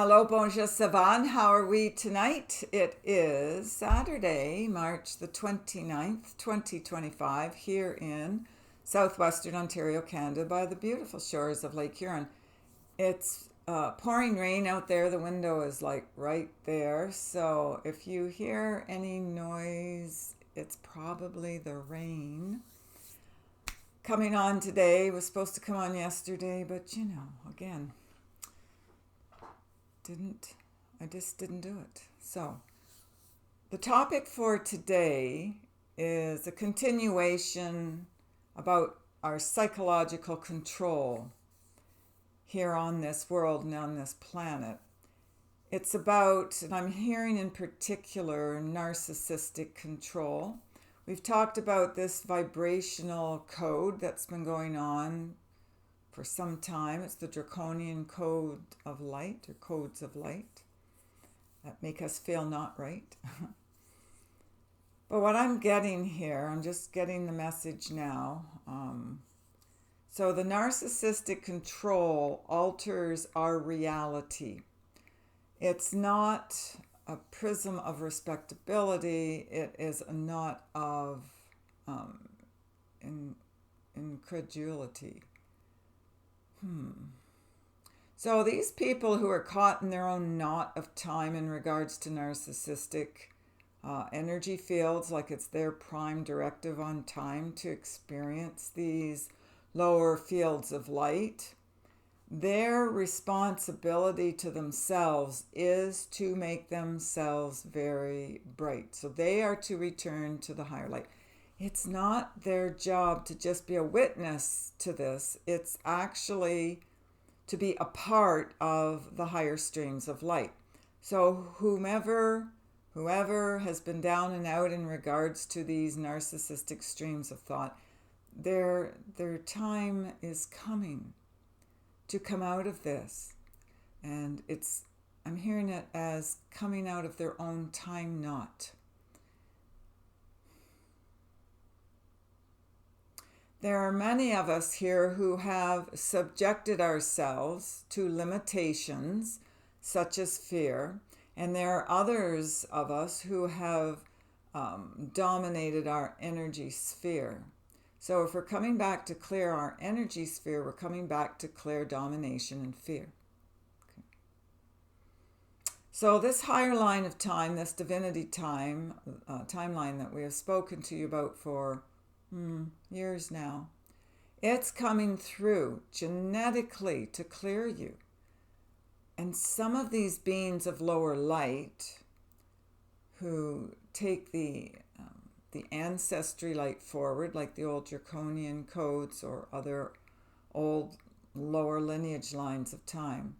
Hello, bonjour, Savan. How are we tonight? It is Saturday, March the 29th, 2025, here in southwestern Ontario, Canada, by the beautiful shores of Lake Huron. It's pouring rain out there. The window is like right there. So if you hear any noise, it's probably the rain coming on today. It was supposed to come on yesterday, but again, didn't I just didn't do it. So the topic for today is a continuation about our psychological control here on this world and on this planet. It's about, and I'm hearing in particular, narcissistic control. We've talked about this vibrational code that's been going on for some time. It's the draconian code of light, or codes of light, that make us feel not right. But what I'm getting here, I'm just getting the message now. So the narcissistic control alters our reality. It's not a prism of respectability. It is a knot of incredulity. So these people who are caught in their own knot of time in regards to narcissistic energy fields, like it's their prime directive on time to experience these lower fields of light, their responsibility to themselves is to make themselves very bright. So they are to return to the higher light. It's not their job to just be a witness to this. It's actually to be a part of the higher streams of light. So whoever has been down and out in regards to these narcissistic streams of thought, their time is coming to come out of this. And I'm hearing it as coming out of their own time knot. There are many of us here who have subjected ourselves to limitations such as fear, and there are others of us who have dominated our energy sphere. So if we're coming back to clear our energy sphere, we're coming back to clear domination and fear. Okay. So this higher line of time, this divinity timeline that we have spoken to you about for years now, it's coming through genetically to clear you. And some of these beings of lower light who take the ancestry light forward, like the old draconian codes or other old lower lineage lines of time,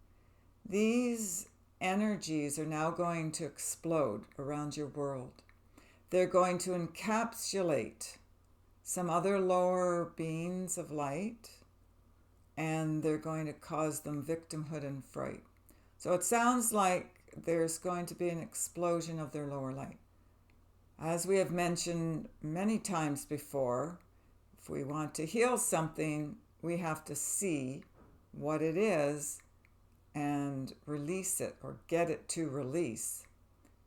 these energies are now going to explode around your world. They're going to encapsulate some other lower beings of light, and they're going to cause them victimhood and fright. So it sounds like there's going to be an explosion of their lower light. As we have mentioned many times before, if we want to heal something, we have to see what it is and release it, or get it to release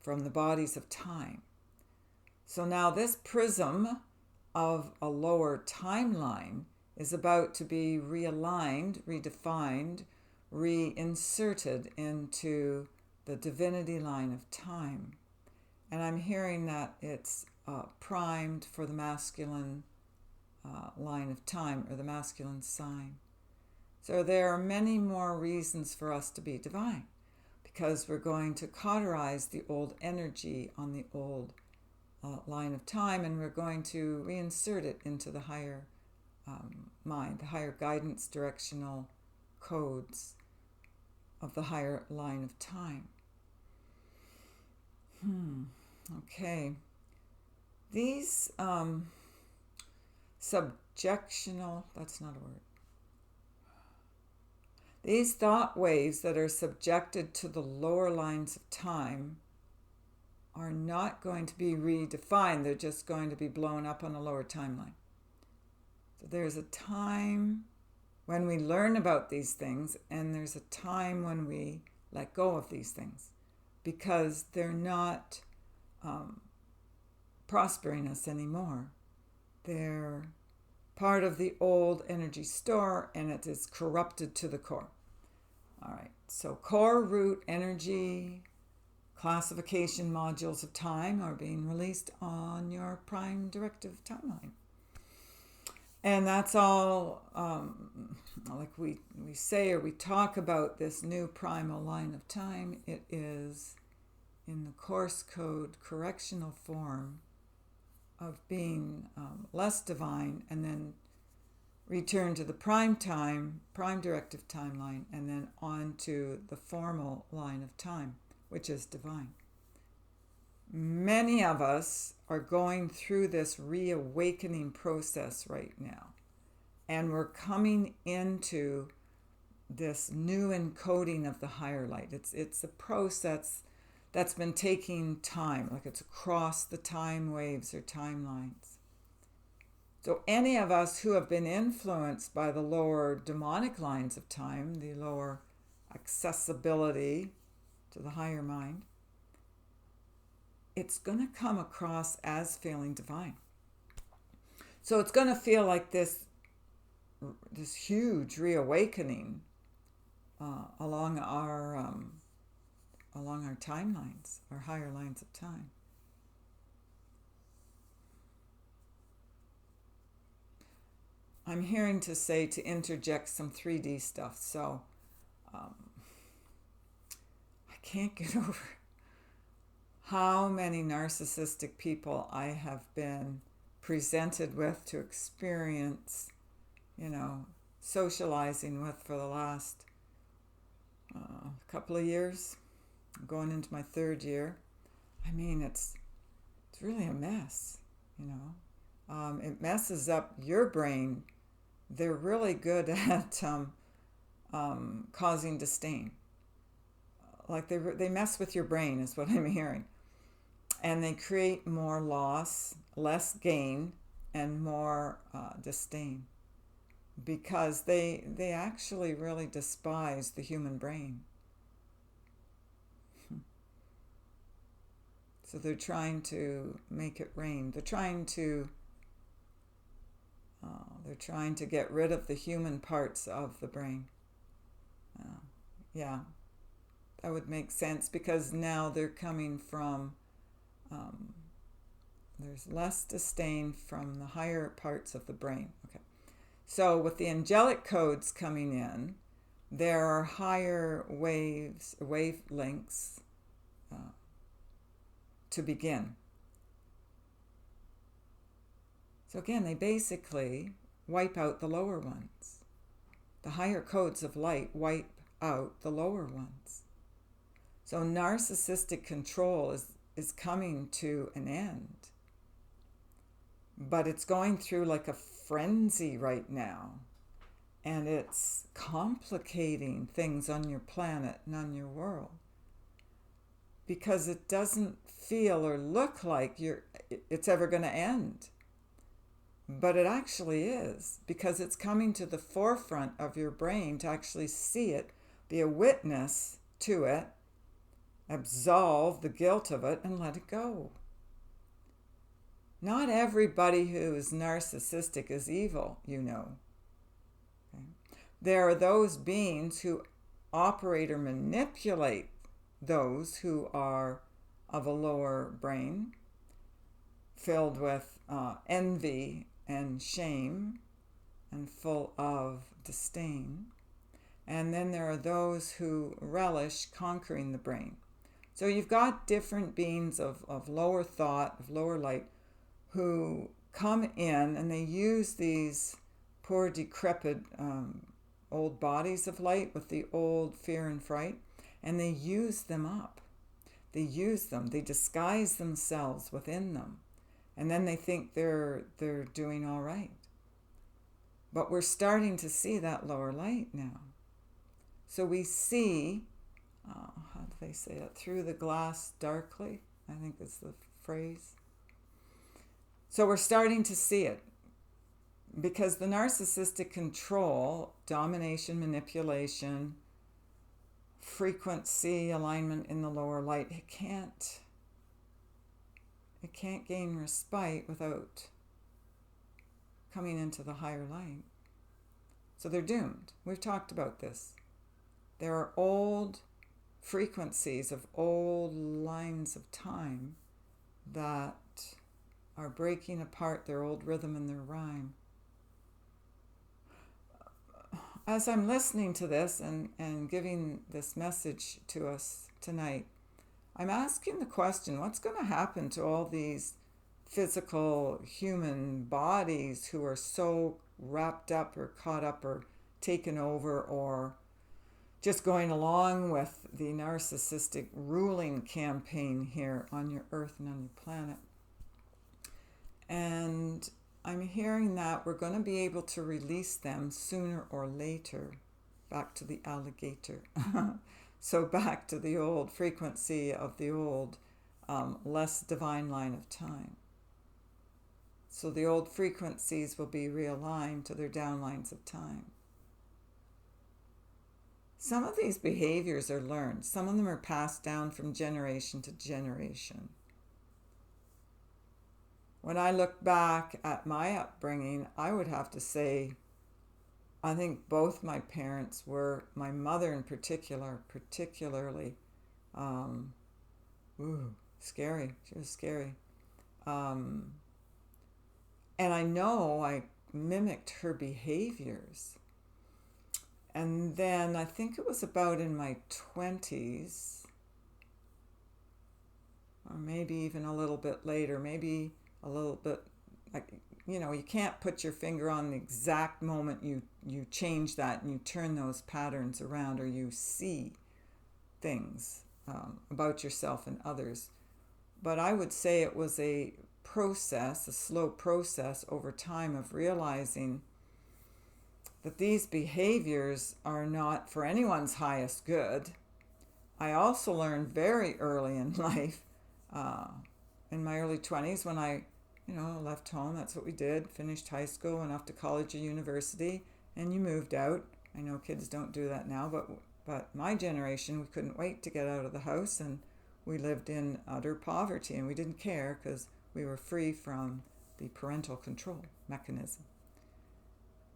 from the bodies of time. So now this prism of a lower timeline is about to be realigned, redefined, reinserted into the divinity line of time. And I'm hearing that it's primed for the masculine line of time, or the masculine sign. So there are many more reasons for us to be divine, because we're going to cauterize the old energy on the old line of time, and we're going to reinsert it into the higher mind, the higher guidance directional codes of the higher line of time. Okay. These subjectional, that's not a word. These thought waves that are subjected to the lower lines of time are not going to be redefined. They're just going to be blown up on a lower timeline. So there's a time when we learn about these things, and there's a time when we let go of these things because they're not prospering us anymore. They're part of the old energy store, and it is corrupted to the core. All right, so core, root, energy, classification modules of time are being released on your prime directive timeline. And that's all, like we say or we talk about this new primal line of time. It is in the course code correctional form of being less divine, and then return to the prime directive timeline, and then on to the formal line of time, which is divine. Many of us are going through this reawakening process right now, and we're coming into this new encoding of the higher light. It's a process that's been taking time, like it's across the time waves or timelines. So any of us who have been influenced by the lower demonic lines of time, the lower accessibility to the higher mind, it's going to come across as feeling divine. So it's going to feel like this huge reawakening along our timelines, our higher lines of time. I'm hearing to say to interject some 3D stuff, so I can't get over how many narcissistic people I have been presented with to experience, socializing with for the last couple of years. I'm going into my third year. I mean, it's really a mess, It messes up your brain. They're really good at causing disdain. Like they mess with your brain is what I'm hearing. And they create more loss, less gain, and more disdain. Because they actually really despise the human brain. So they're trying to make it rain. They're trying to get rid of the human parts of the brain. Yeah, that would make sense because now they're coming from, there's less disdain from the higher parts of the brain. Okay. So with the angelic codes coming in, there are higher wavelengths to begin. So again, they basically wipe out the lower ones. The higher codes of light wipe out the lower ones. So narcissistic control is coming to an end. But it's going through like a frenzy right now. And it's complicating things on your planet and on your world. Because it doesn't feel or look like it's ever going to end. But it actually is, because it's coming to the forefront of your brain to actually see it, be a witness to it, absolve the guilt of it, and let it go. Not everybody who is narcissistic is evil, Okay? There are those beings who operate or manipulate those who are of a lower brain, filled with envy and shame and full of disdain. And then there are those who relish conquering the brain. So you've got different beings of lower thought, of lower light, who come in and they use these poor, decrepit old bodies of light with the old fear and fright, and they use them up. They use them. They disguise themselves within them. And then they think they're doing all right. But we're starting to see that lower light now. So we see, how do they say it? Through the glass darkly, I think is the phrase. So we're starting to see it. Because the narcissistic control, domination, manipulation, frequency alignment in the lower light, it can't gain respite without coming into the higher light. So they're doomed. We've talked about this. There are old frequencies of old lines of time that are breaking apart their old rhythm and their rhyme. As I'm listening to this and giving this message to us tonight, I'm asking the question, what's going to happen to all these physical human bodies who are so wrapped up or caught up or taken over or just going along with the narcissistic ruling campaign here on your earth and on your planet? And I'm hearing that we're going to be able to release them sooner or later back to the alligator. So back to the old frequency of the old, less divine line of time. So the old frequencies will be realigned to their downlines of time. Some of these behaviors are learned. Some of them are passed down from generation to generation. When I look back at my upbringing, I would have to say, I think both my parents were, my mother in particularly, scary. She was scary. And I know I mimicked her behaviors. And then I think it was about in my 20s, or maybe even a little bit later, maybe a little bit, like, you can't put your finger on the exact moment you change that and you turn those patterns around, or you see things about yourself and others. But I would say it was a process, a slow process over time of realizing that these behaviors are not for anyone's highest good. I also learned very early in life, in my early 20s, when I left home. That's what we did. Finished high school, went off to college or university, and you moved out. I know kids don't do that now, but my generation, we couldn't wait to get out of the house, and we lived in utter poverty, and we didn't care because we were free from the parental control mechanism.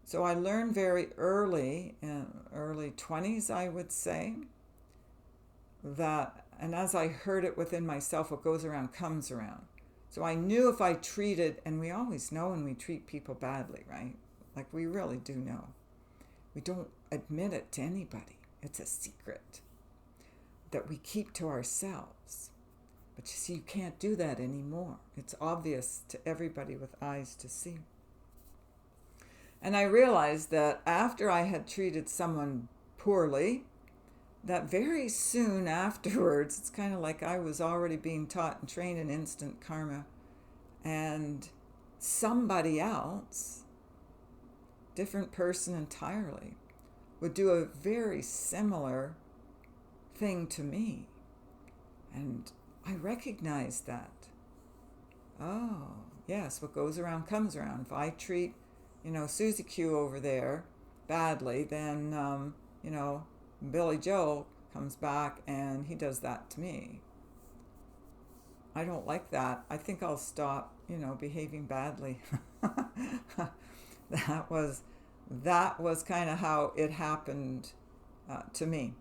So I learned very early, in early 20s, I would say, that, and as I heard it within myself, what goes around comes around. So I knew if I treated, and we always know when we treat people badly, right? Like, we really do know. We don't admit it to anybody. It's a secret that we keep to ourselves. But you see, you can't do that anymore. It's obvious to everybody with eyes to see. And I realized that after I had treated someone poorly, that very soon afterwards, it's kind of like I was already being taught and trained in instant karma, and somebody else, different person entirely, would do a very similar thing to me. And I recognized that. Oh, yes, what goes around comes around. If I treat, Susie Q over there badly, then, Billy Joe comes back and he does that to me. I don't like that. I think I'll stop, behaving badly. That was kind of how it happened to me.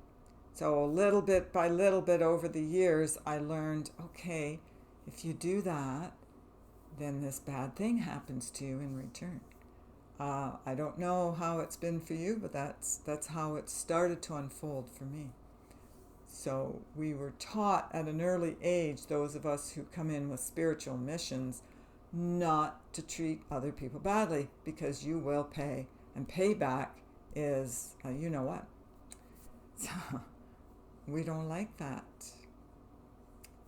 So little bit by little bit over the years, I learned, okay, if you do that, then this bad thing happens to you in return. I don't know how it's been for you, but that's how it started to unfold for me. So we were taught at an early age, those of us who come in with spiritual missions, not to treat other people badly, because you will pay. And payback is, you know what. So we don't like that.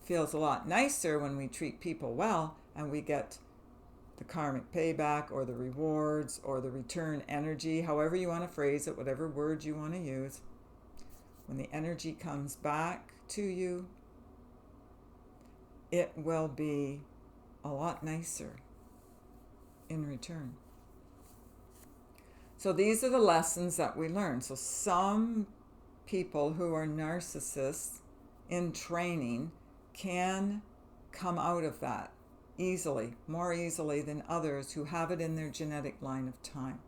Feels a lot nicer when we treat people well and we get the karmic payback or the rewards or the return energy, however you want to phrase it, whatever word you want to use. When the energy comes back to you, it will be a lot nicer in return. So these are the lessons that we learn. So some people who are narcissists in training can come out of that easily, more easily than others who have it in their genetic line of time.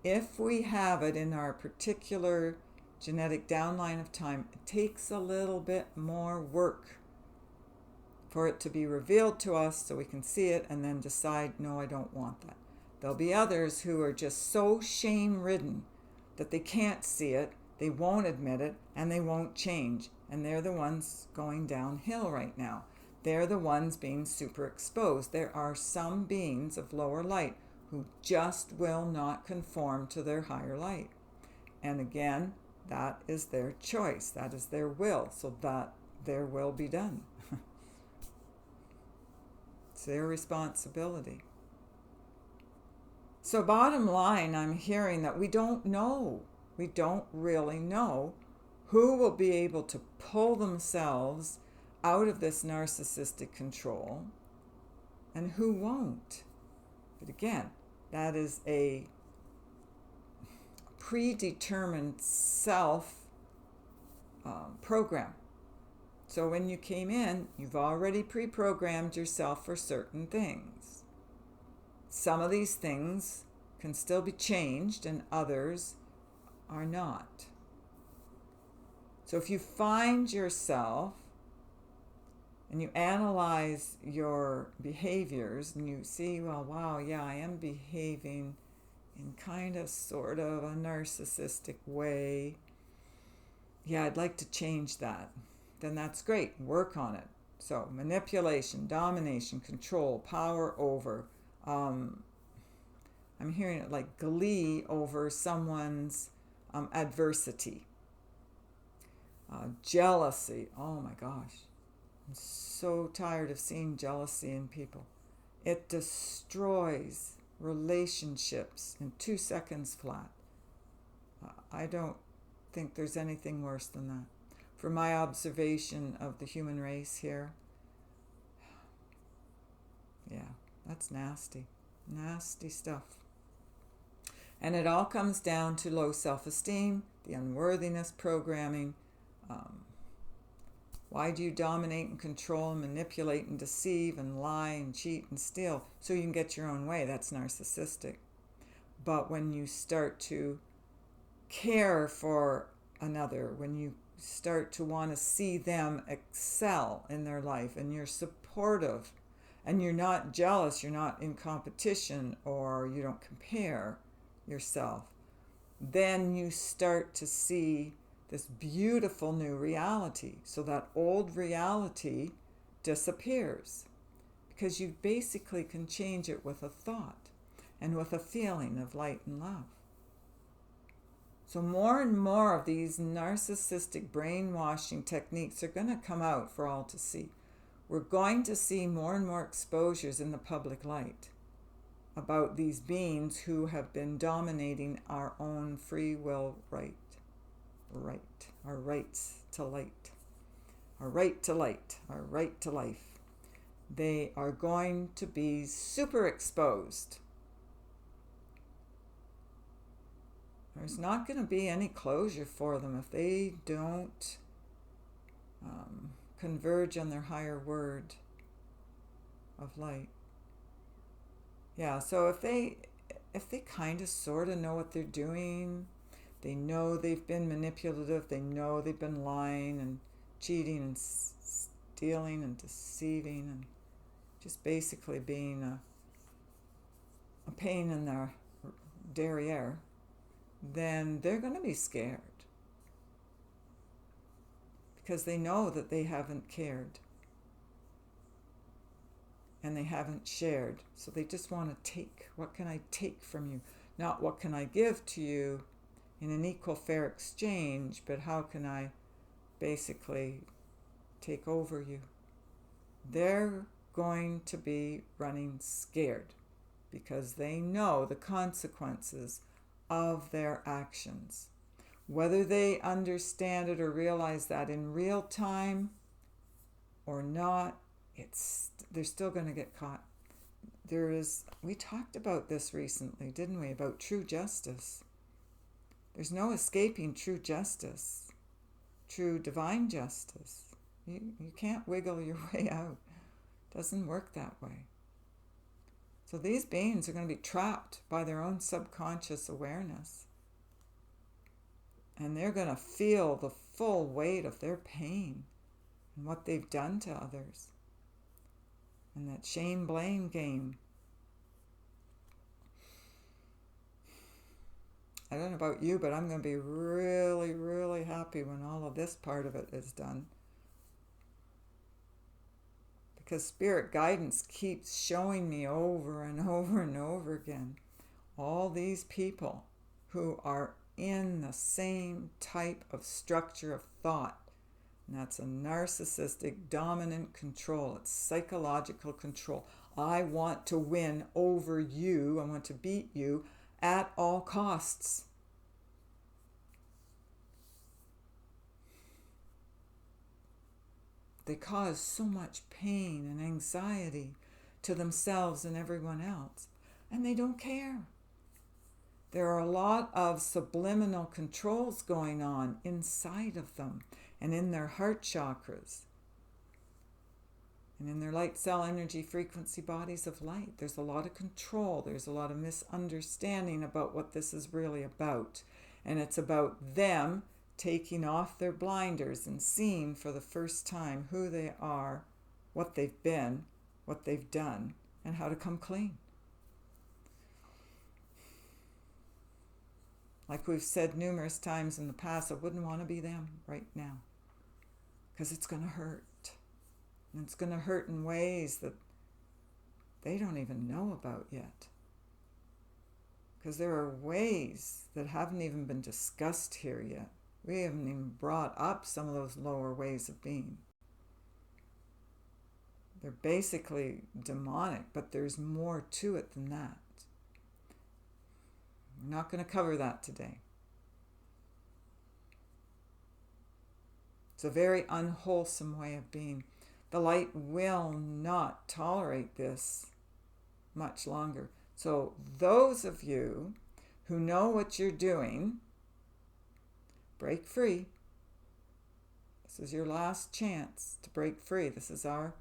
If we have it in our particular genetic downline of time, it takes a little bit more work for it to be revealed to us so we can see it and then decide, no, I don't want that. There'll be others who are just so shame-ridden that they can't see it, they won't admit it, and they won't change. And they're the ones going downhill right now. They're the ones being super exposed. There are some beings of lower light who just will not conform to their higher light. And again, that is their choice. That is their will. So that their will be done. It's their responsibility. So bottom line, I'm hearing that we don't know. We don't really know who will be able to pull themselves out of this narcissistic control and who won't. But again, that is a predetermined self program. So when you came in, you've already pre-programmed yourself for certain things. Some of these things can still be changed and others are not. So if you find yourself and you analyze your behaviors and you see, well, wow, yeah, I am behaving in kind of sort of a narcissistic way. Yeah, I'd like to change that. Then that's great. Work on it. So manipulation, domination, control, power over. I'm hearing it like glee over someone's adversity. Jealousy. Oh my gosh. I'm so tired of seeing jealousy in people. It destroys relationships in 2 seconds flat. I don't think there's anything worse than that. From my observation of the human race here, yeah, that's nasty. Nasty stuff. And it all comes down to low self-esteem, the unworthiness programming. Why do you dominate and control and manipulate and deceive and lie and cheat and steal? So you can get your own way. That's narcissistic. But when you start to care for another, when you start to want to see them excel in their life and you're supportive and you're not jealous, you're not in competition, or you don't compare yourself, then you start to see this beautiful new reality. So that old reality disappears because you basically can change it with a thought and with a feeling of light and love. So more and more of these narcissistic brainwashing techniques are going to come out for all to see. We're going to see more and more exposures in the public light about these beings who have been dominating our own free will our rights to light, our right to light, our right to life. They are going to be super exposed. There's not going to be any closure for them if they don't converge on their higher word of light. Yeah, so if they kind of sort of know what they're doing, they know they've been manipulative, they know they've been lying and cheating and stealing and deceiving and just basically being a pain in their derriere, then they're going to be scared because they know that they haven't cared and they haven't shared. So they just want to take. What can I take from you? Not what can I give to you in an equal, fair exchange, but how can I basically take over you? They're going to be running scared because they know the consequences of their actions. Whether they understand it or realize that in real time or not, they're still going to get caught. We talked about this recently, didn't we, about true justice. There's no escaping true justice, true divine justice. You can't wiggle your way out. It doesn't work that way. So these beings are going to be trapped by their own subconscious awareness. And they're going to feel the full weight of their pain and what they've done to others. And that shame-blame game. I don't know about you, but I'm going to be really, really happy when all of this part of it is done. Because Spirit guidance keeps showing me over and over and over again all these people who are in the same type of structure of thought. And that's a narcissistic dominant control. It's psychological control. I want to win over you. I want to beat you at all costs. They cause so much pain and anxiety to themselves and everyone else, and they don't care. There are a lot of subliminal controls going on inside of them and in their heart chakras and in their light cell energy frequency bodies of light. There's a lot of control. There's a lot of misunderstanding about what this is really about. And it's about them taking off their blinders and seeing for the first time who they are, what they've been, what they've done, and how to come clean. Like we've said numerous times in the past, I wouldn't want to be them right now because it's going to hurt. And it's going to hurt in ways that they don't even know about yet. Because there are ways that haven't even been discussed here yet. We haven't even brought up some of those lower ways of being. They're basically demonic, but there's more to it than that. We're not going to cover that today. It's a very unwholesome way of being. The light will not tolerate this much longer. So those of you who know what you're doing, break free. This is your last chance to break free. This is our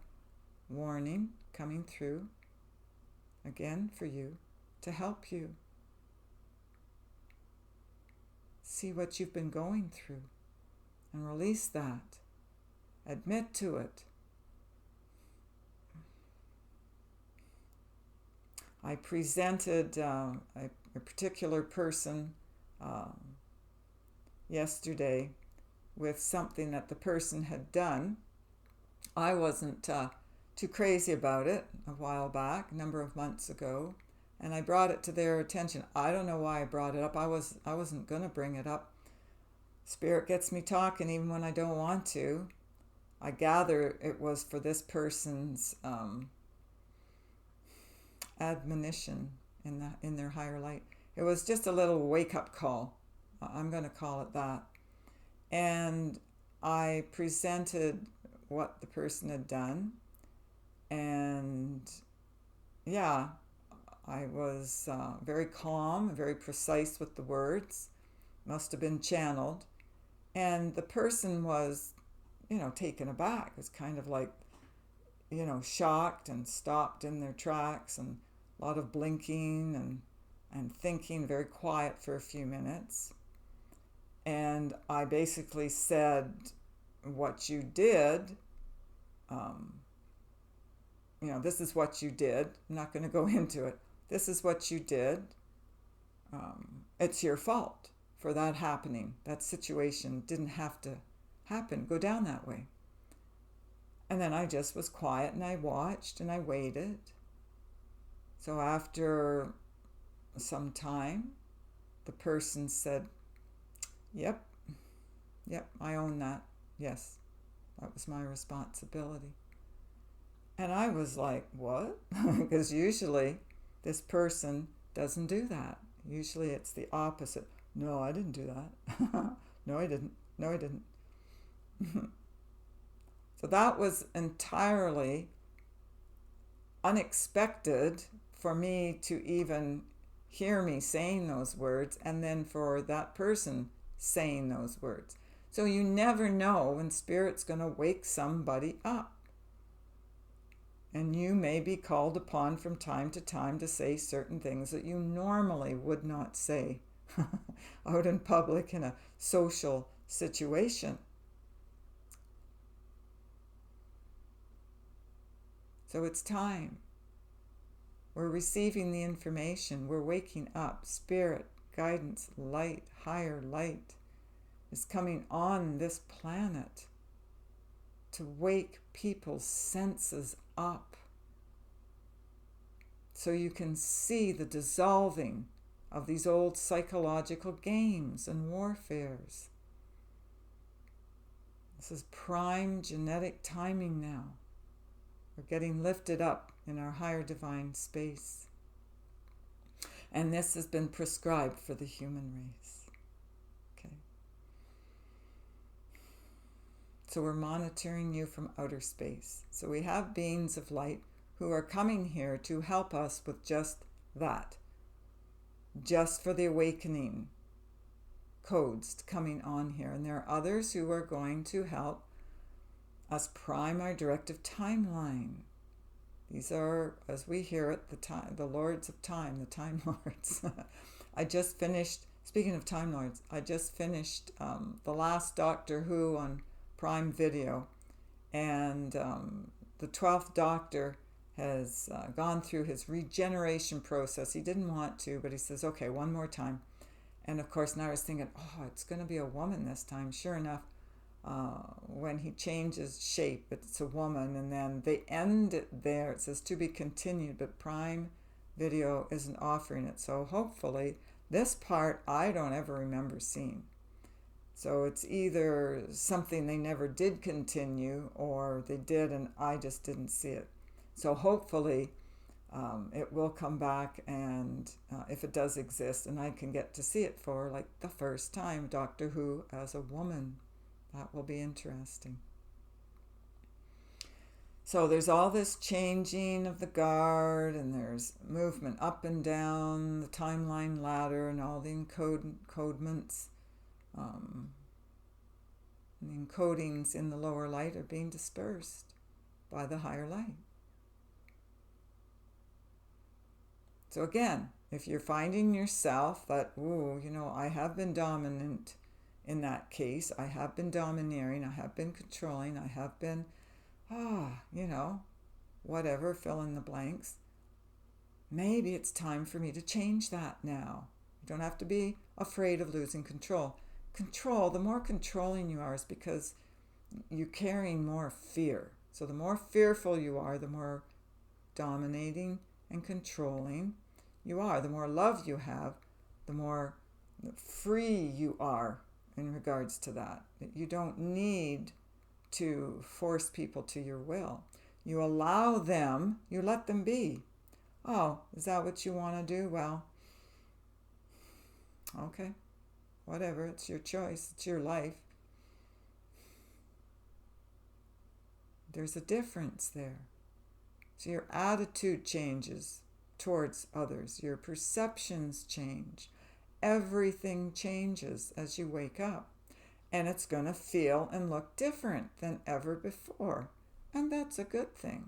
warning coming through again for you to help you see what you've been going through and release that. Admit to it. I presented a particular person yesterday with something that the person had done. I wasn't too crazy about it a while back, a number of months ago, and I brought it to their attention. I don't know why I brought it up. I wasn't going to bring it up. Spirit gets me talking even when I don't want to. I gather it was for this person's admonition in their higher light. It was just a little wake-up call. I'm going to call it that. And I presented what the person had done. And yeah, I was very calm, very precise with the words. Must have been channeled. And the person was, taken aback. It was kind of like, shocked and stopped in their tracks, and a lot of blinking and thinking, very quiet for a few minutes. And I basically said, what you did, this is what you did. I'm not going to go into it. This is what you did. It's your fault for that happening. That situation didn't have to happen, go down that way. And then I just was quiet and I watched and I waited. So after some time, the person said, Yep, I own that. Yes, that was my responsibility. And I was like, what? Because usually this person doesn't do that. Usually it's the opposite. No, I didn't do that. No, I didn't. So that was entirely unexpected for me to even hear me saying those words and then for that person saying those words. So you never know when Spirit's going to wake somebody up. And you may be called upon from time to time to say certain things that you normally would not say out in public in a social situation. So it's time. We're receiving the information. We're waking up. Spirit, guidance, light, higher light is coming on this planet to wake people's senses up so you can see the dissolving of these old psychological games and warfares. This is prime genetic timing now. We're getting lifted up in our higher divine space. And this has been prescribed for the human race. Okay. So we're monitoring you from outer space. So we have beings of light who are coming here to help us with just that. Just for the awakening codes coming on here. And there are others who are going to help us prime our directive timeline. These are, as we hear it, the lords of time, the time lords. I just finished, speaking of time lords, I just finished the last Doctor Who on Prime Video. And the 12th Doctor has gone through his regeneration process. He didn't want to, but he says, okay, one more time. And of course, now I was thinking, oh, it's going to be a woman this time. Sure enough, when he changes shape, it's a woman, and then they end it there. It says to be continued, but Prime Video isn't offering it. So hopefully, this part I don't ever remember seeing. So it's either something they never did continue, or they did and I just didn't see it. So hopefully it will come back, and if it does exist, and I can get to see it for like the first time, Doctor Who as a woman. That will be interesting. So there's all this changing of the guard, and there's movement up and down the timeline ladder, and all the encodements. The encodings in the lower light are being dispersed by the higher light. So again, if you're finding yourself that, I have been dominant in that case, I have been domineering, I have been controlling, I have been, whatever, fill in the blanks. Maybe it's time for me to change that now. You don't have to be afraid of losing control. Control, the more controlling you are, is because you're carrying more fear. So the more fearful you are, the more dominating and controlling you are. The more love you have, the more free you are in regards to that. You don't need to force people to your will. You allow them, you let them be. Oh, is that what you want to do? Well, okay, whatever, it's your choice, it's your life. There's a difference there. So your attitude changes towards others. Your perceptions change. Everything changes as you wake up. And it's going to feel and look different than ever before. And that's a good thing.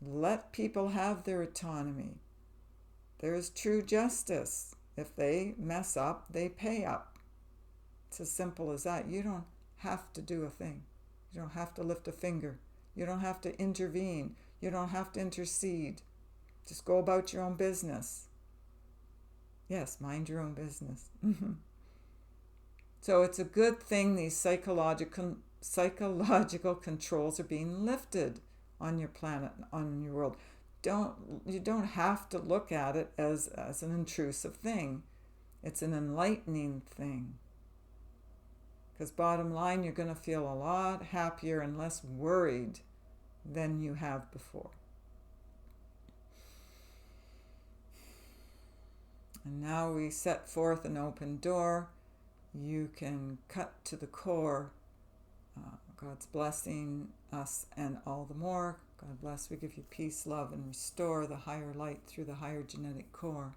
Let people have their autonomy. There is true justice. If they mess up, they pay up. It's as simple as that. You don't have to do a thing. You don't have to lift a finger. You don't have to intervene. You don't have to intercede. Just go about your own business. Yes, mind your own business. So it's a good thing these psychological controls are being lifted on your planet, on your world. You don't have to look at it as an intrusive thing. It's an enlightening thing. Because bottom line, you're going to feel a lot happier and less worried than you have before. And now we set forth an open door. You can cut to the core. God's blessing us and all the more. God bless. We give you peace, love, and restore the higher light through the higher genetic core.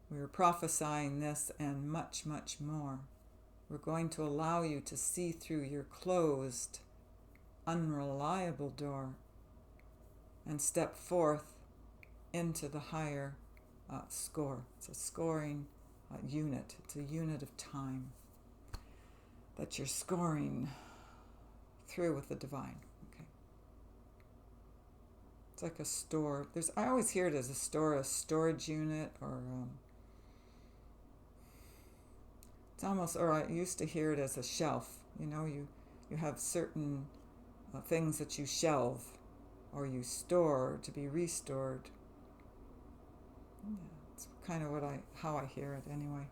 We are prophesying this and much, much more. We're going to allow you to see through your closed, unreliable door and step forth into the higher score. It's a scoring unit. It's a unit of time that you're scoring through with the divine. Okay. It's like a store. I always hear it as a store, a storage unit, or it's almost, or I used to hear it as a shelf. You have certain things that you shelve or you store to be restored. Yeah, it's kind of how I hear it anyway.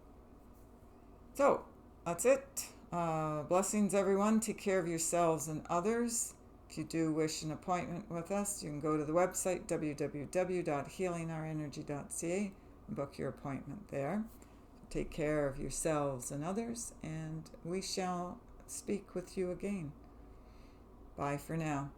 So that's it. Blessings, everyone. Take care of yourselves and others. If you do wish an appointment with us, you can go to the website www.healingourenergy.ca and book your appointment there. Take care of yourselves and others, and we shall speak with you again. Bye for now.